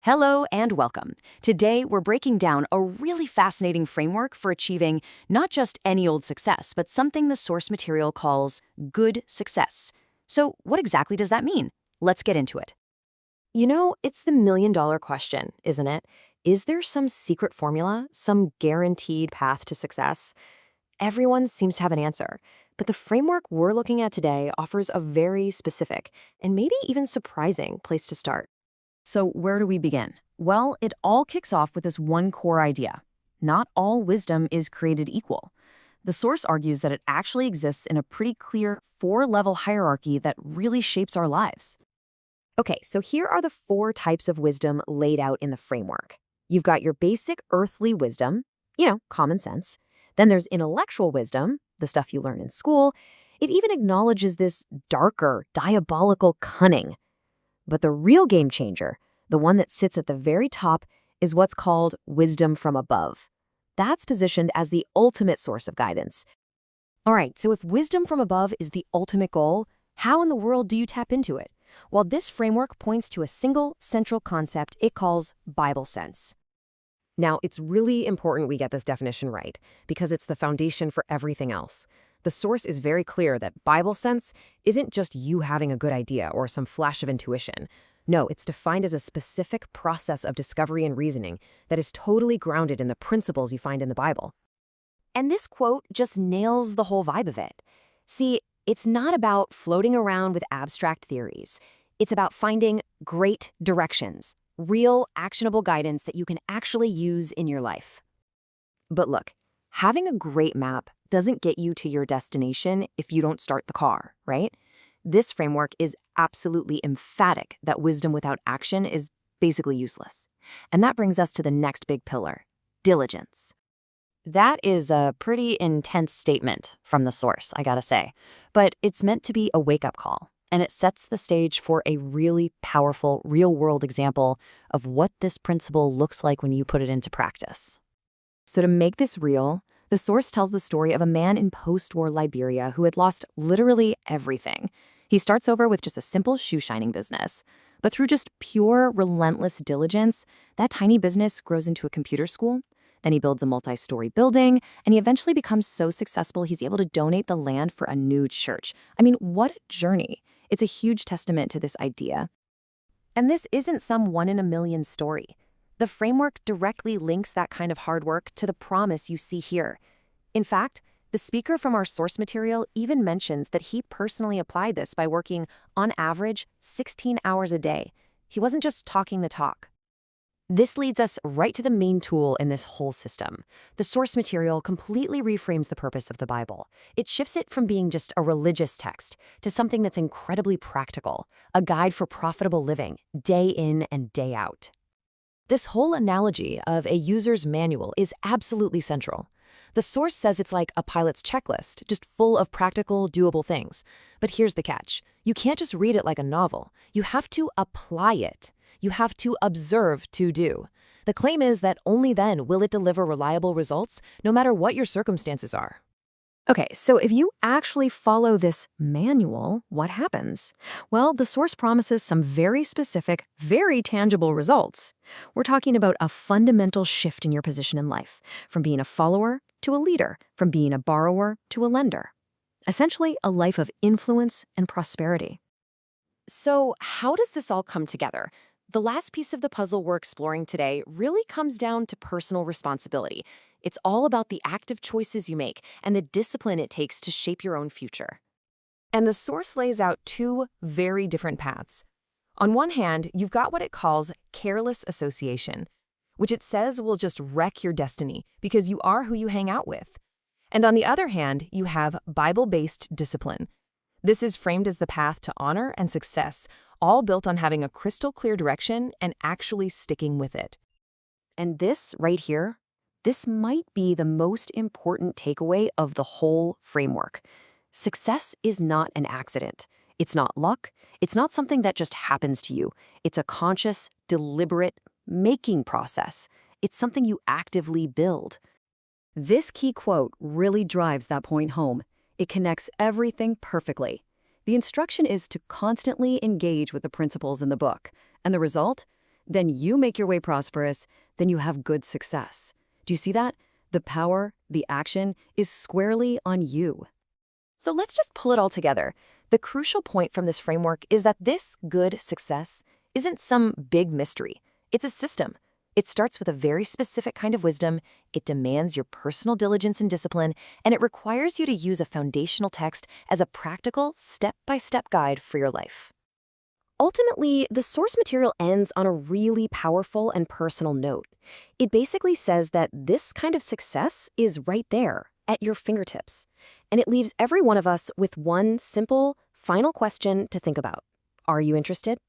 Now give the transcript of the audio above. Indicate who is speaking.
Speaker 1: Hello and welcome. Today, we're breaking down a really fascinating framework for achieving not just any old success, but something the source material calls good success. So, what exactly does that mean? Let's get into it. It's the million-dollar question, isn't it? Is there some secret formula, some guaranteed path to success? Everyone seems to have an answer, but the framework we're looking at today offers a very specific and maybe even surprising place to start. So, where do we begin? Well, it all kicks off with this one core idea. Not all wisdom is created equal. The source argues that it actually exists in a pretty clear four-level hierarchy that really shapes our lives. Okay, so here are the four types of wisdom laid out in the framework. You've got your basic earthly wisdom, common sense. Then there's intellectual wisdom, the stuff you learn in school. It even acknowledges this darker, diabolical cunning. But the real game changer, the one that sits at the very top, is what's called wisdom from above. That's positioned as the ultimate source of guidance. All right, so if wisdom from above is the ultimate goal, how in the world do you tap into it? Well, this framework points to a single central concept it calls Bible sense. Now, it's really important we get this definition right, because it's the foundation for everything else. The source is very clear that Bible sense isn't just you having a good idea or some flash of intuition. No, it's defined as a specific process of discovery and reasoning that is totally grounded in the principles you find in the Bible. And this quote just nails the whole vibe of it. See, it's not about floating around with abstract theories. It's about finding great directions, real, actionable guidance that you can actually use in your life. But look, having a great map doesn't get you to your destination if you don't start the car, right? This framework is absolutely emphatic that wisdom without action is basically useless. And that brings us to the next big pillar, diligence. That is a pretty intense statement from the source, I gotta say. But it's meant to be a wake-up call, and it sets the stage for a really powerful, real-world example of what this principle looks like when you put it into practice. So to make this real, the source tells the story of a man in post-war Liberia who had lost literally everything. He starts over with just a simple shoe shining business. But through just pure, relentless diligence, that tiny business grows into a computer school. Then he builds a multi-story building, and he eventually becomes so successful he's able to donate the land for a new church. I mean, what a journey. It's a huge testament to this idea. And this isn't some one-in-a-million story. The framework directly links that kind of hard work to the promise you see here. In fact, the speaker from our source material even mentions that he personally applied this by working, on average, 16 hours a day. He wasn't just talking the talk. This leads us right to the main tool in this whole system. The source material completely reframes the purpose of the Bible. It shifts it from being just a religious text to something that's incredibly practical, a guide for profitable living, day in and day out. This whole analogy of a user's manual is absolutely central. The source says it's like a pilot's checklist, just full of practical, doable things. But here's the catch. You can't just read it like a novel. You have to apply it. You have to observe to do. The claim is that only then will it deliver reliable results, no matter what your circumstances are. Okay, so if you actually follow this manual, what happens? Well, the source promises some very specific, very tangible results. We're talking about a fundamental shift in your position in life, from being a follower to a leader, from being a borrower to a lender. Essentially, a life of influence and prosperity. So, how does this all come together? The last piece of the puzzle we're exploring today really comes down to personal responsibility. It's all about the active choices you make and the discipline it takes to shape your own future. And the source lays out two very different paths. On one hand, you've got what it calls careless association, which it says will just wreck your destiny because you are who you hang out with. And on the other hand, you have Bible-based discipline. This is framed as the path to honor and success, all built on having a crystal clear direction and actually sticking with it. And this right here, this might be the most important takeaway of the whole framework. Success is not an accident. It's not luck. It's not something that just happens to you. It's a conscious, deliberate making process. It's something you actively build. This key quote really drives that point home. It connects everything perfectly. The instruction is to constantly engage with the principles in the book. And the result? then you make your way prosperous, then you have good success. Do you see that? The power, the action, is squarely on you. So let's just pull it all together. The crucial point from this framework is that this good success isn't some big mystery. It's a system. It starts with a very specific kind of wisdom, it demands your personal diligence and discipline, and it requires you to use a foundational text as a practical, step-by-step guide for your life. Ultimately, the source material ends on a really powerful and personal note. It basically says that this kind of success is right there, at your fingertips. And it leaves every one of us with one simple, final question to think about. Are you interested?